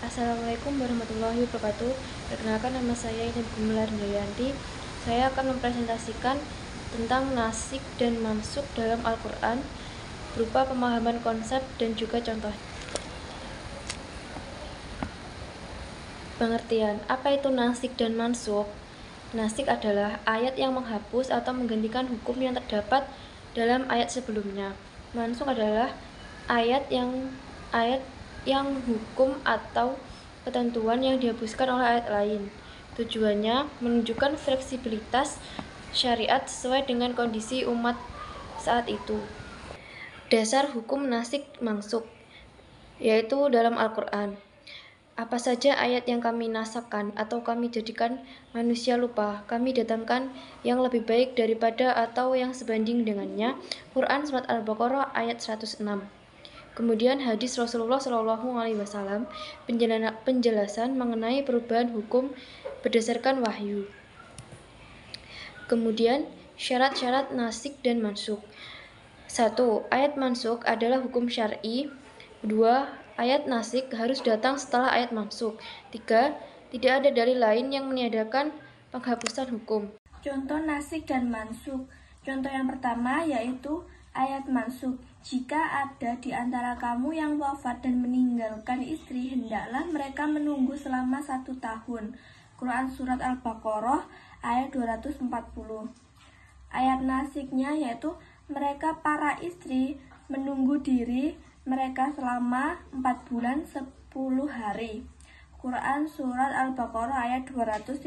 Assalamualaikum warahmatullahi wabarakatuh. Perkenalkan, nama saya Ida Gumelar Jayanti. Saya akan mempresentasikan tentang nasik dan mansuk dalam Al-Quran berupa pemahaman konsep dan juga contoh. Pengertian, apa itu nasik dan mansuk? Nasik adalah ayat yang menghapus atau menggantikan hukum yang terdapat dalam ayat sebelumnya. Mansuk adalah ayat yang hukum atau ketentuan yang dihapuskan oleh ayat lain. Tujuannya menunjukkan fleksibilitas syariat sesuai dengan kondisi umat saat itu. Dasar hukum nasik mansuk, yaitu dalam Al-Quran. Apa saja ayat yang kami nasakkan atau kami jadikan manusia lupa, kami datangkan yang lebih baik daripada atau yang sebanding dengannya. Quran Surat Al-Baqarah ayat 106. Kemudian hadis Rasulullah SAW, penjelasan mengenai perubahan hukum berdasarkan wahyu. Kemudian syarat-syarat nasik dan mansuk. 1. Ayat mansuk adalah hukum syar'i. 2. Ayat nasik harus datang setelah ayat mansuk. 3. Tidak ada dalil lain yang meniadakan penghapusan hukum. Contoh nasik dan mansuk. Contoh yang pertama yaitu ayat mansuk. Jika ada di antara kamu yang wafat dan meninggalkan istri, hendaklah mereka menunggu selama 1 tahun. Quran Surat Al-Baqarah ayat 240. Ayat nasiknya yaitu mereka para istri menunggu diri mereka selama 4 bulan 10 hari. Quran Surat Al-Baqarah ayat 234.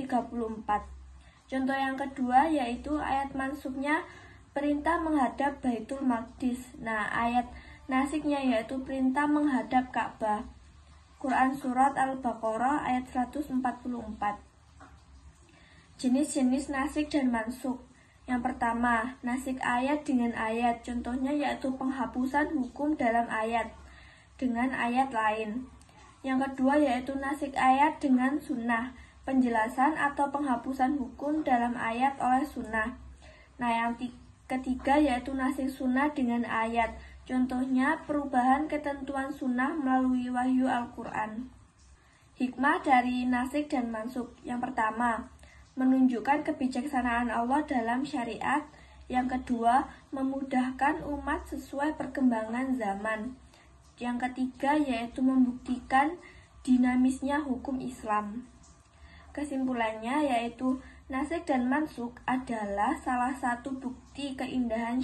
Contoh yang kedua yaitu ayat mansuknya perintah menghadap Baitul Maqdis. Nah, ayat nasiknya yaitu perintah menghadap Ka'bah. Quran Surat Al-Baqarah ayat 144. Jenis-jenis nasik dan mansuk. Yang pertama, nasik ayat dengan ayat. Contohnya yaitu penghapusan hukum dalam ayat dengan ayat lain. Yang kedua yaitu nasik ayat dengan sunnah, penjelasan atau penghapusan hukum dalam ayat oleh sunnah. Nah, yang ketiga yaitu nasik sunnah dengan ayat. Contohnya perubahan ketentuan sunnah melalui wahyu Al-Quran. Hikmah dari nasik dan mansuk. Yang pertama, menunjukkan kebijaksanaan Allah dalam syariat. Yang kedua, memudahkan umat sesuai perkembangan zaman. Yang ketiga yaitu membuktikan dinamisnya hukum Islam. Kesimpulannya yaitu nasik dan mansuk adalah salah satu bukti keindahan